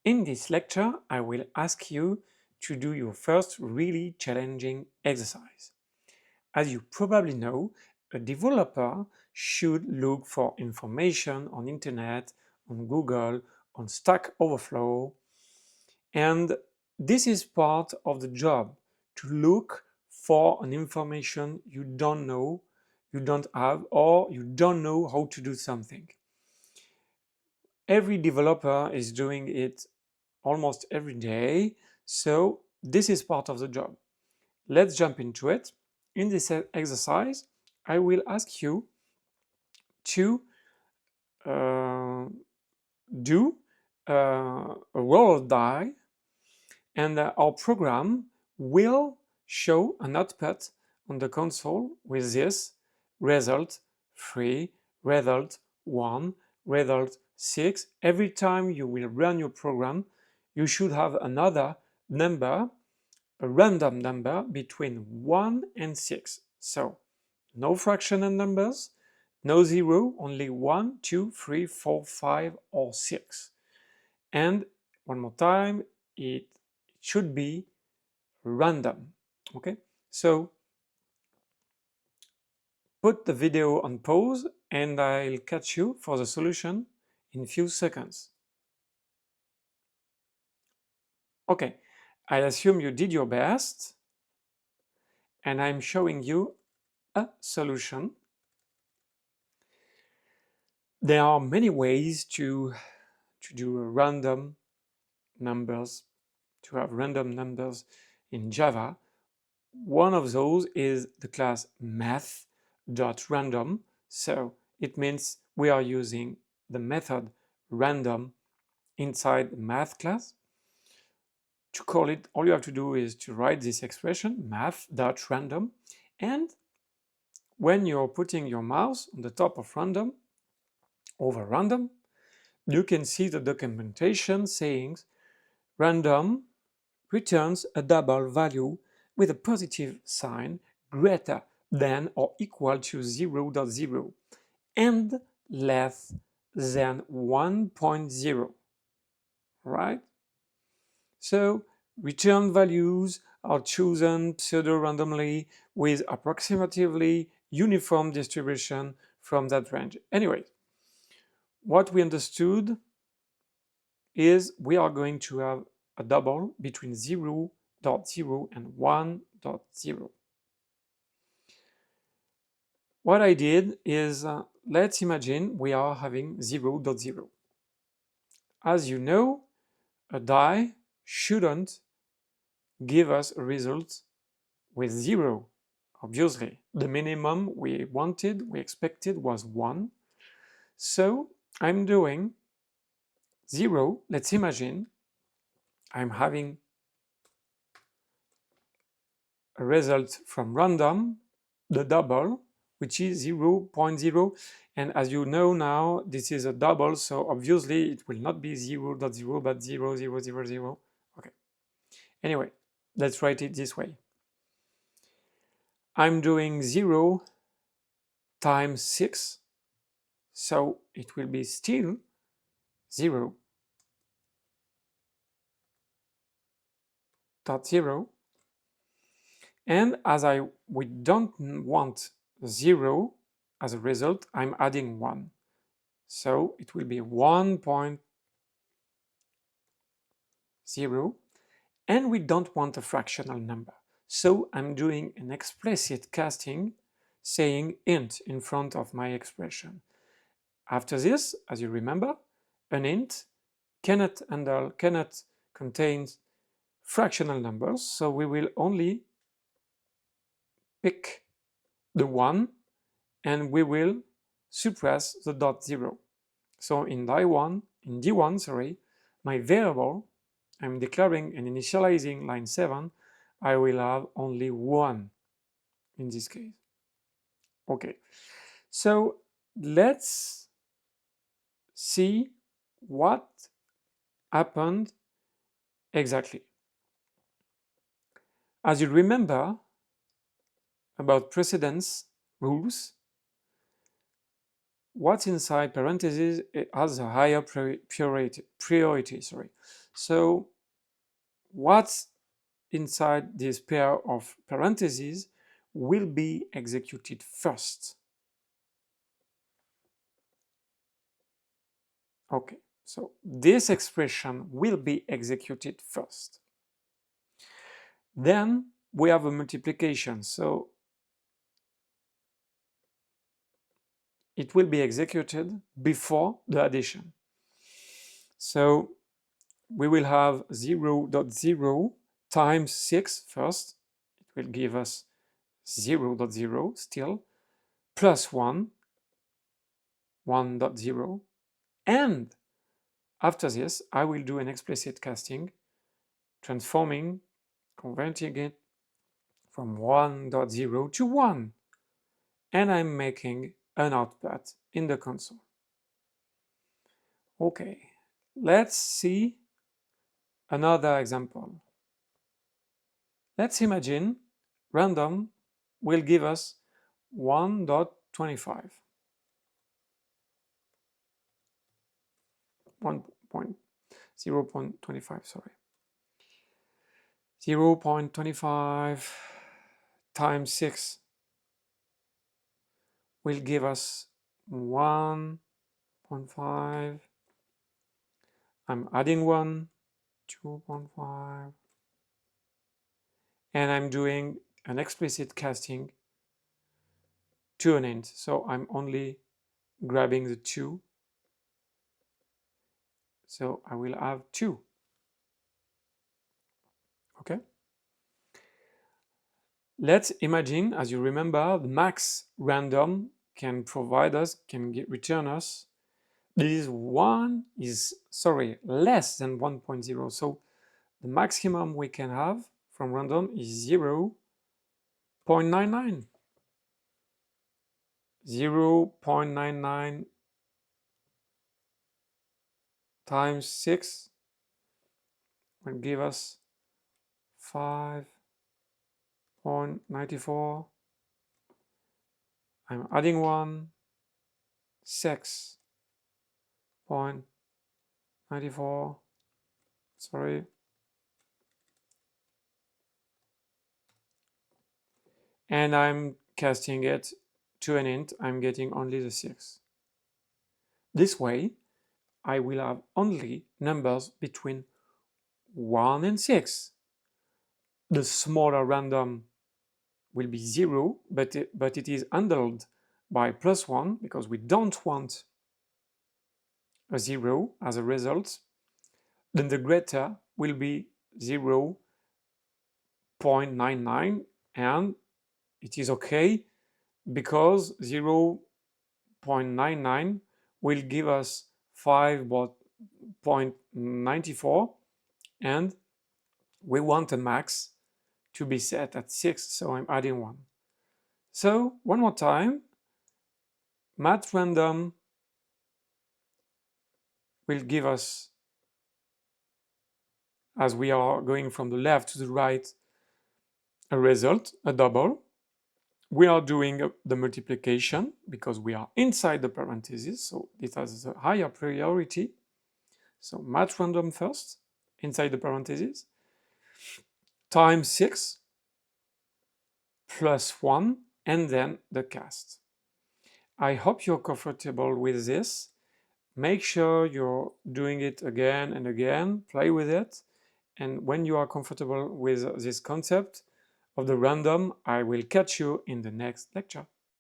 In this lecture, I will ask you to do your first really challenging exercise. As you probably know, a developer should look for information on internet, on Google, on Stack Overflow, and this is part of the job, to look for an information you don't know, you don't have, or you don't know how to do something. Every developer is doing it almost every day, so this is part of the job. Let's jump into it. In this exercise, I will ask you to uh, do a roll of die, and our program will show an output on the console with this result 3, result 1, result 6. Every time you will run your program, you should have another number, a random number between 1 and 6. So no fractional numbers, no 0, only 1, 2, 3, 4, 5 or 6. And one more time, it should be random. Okay, so put the video on pause and I'll catch you for the solution in a few seconds. Okay, I assume you did your best and I'm showing you a solution. There are many ways to do random numbers, to have random numbers in Java. One of those is the class math.random. So it means we are using the method random inside the math class. To call it, all you have to do is to write this expression, math.random, and when you're putting your mouse on the top of random, over random, you can see the documentation saying random returns a double value with a positive sign greater than or equal to 0.0 and less than 1.0, right? So return values are chosen pseudo-randomly with approximately uniform distribution from that range. Anyway, what we understood is we are going to have a double between 0.0 and 1.0. What I did is, let's imagine we are having 0.0. As you know, a die shouldn't give us a result with 0. Obviously, the minimum we wanted, we expected was 1. So I'm doing 0. Let's imagine I'm having a result from random, the double, which is 0.0. And as you know now, this is a double, so obviously it will not be 0.0, but 0.000. Okay. Anyway, let's write it this way. I'm doing 0 times 6, so it will be still 0.0. And as we don't want 0 as a result, I'm adding 1. So it will be 1.0, and we don't want a fractional number. So I'm doing an explicit casting saying int in front of my expression. After this, as you remember, an int cannot contain fractional numbers, so we will only pick the 1 and we will suppress the dot 0. So in D1, sorry, my variable, I'm declaring and initializing line 7, I will have only 1 in this case. Okay, so let's see what happened exactly. As you remember about precedence rules, what's inside parentheses has a higher priority. So what's inside this pair of parentheses will be executed first. Okay, so this expression will be executed first. Then we have a multiplication, so it will be executed before the addition. So we will have 0.0 times 6 first. It will give us 0.0 still, plus 1, 1.0. And after this, I will do an explicit casting, transforming, converting it from 1.0 to 1. And I'm making an output in the console. Okay, let's see another example. Let's imagine random will give us 1.25. 0.25, sorry. 0.25 times 6 will give us 1.5. I'm adding 1, 2.5. And I'm doing an explicit casting to an int. So I'm only grabbing the 2. So I will have 2. Okay? Let's imagine, as you remember, the max random can provide us, return us. This one is, less than 1.0. So the maximum we can have from random is 0.99. 0.99 times 6 will give us 5.94. I'm adding 1, 6.94. Sorry. And I'm casting it to an int. I'm getting only the 6. This way, I will have only numbers between 1 and 6. The smaller random will be 0, but it is handled by +1 because we don't want a 0 as a result. Then the greater will be 0.99, and it is okay because 0.99 will give us 5.94, and we want a max to be set at 6, so I'm adding 1. So one more time, math_random will give us, as we are going from the left to the right, a result, a double. We are doing the multiplication because we are inside the parentheses, so it has a higher priority. So math_random first, inside the parentheses, times 6 plus 1, and then the cast. I hope you're comfortable with this. Make sure you're doing it again and again, play with it, and when you are comfortable with this concept of the random, I will catch you in the next lecture.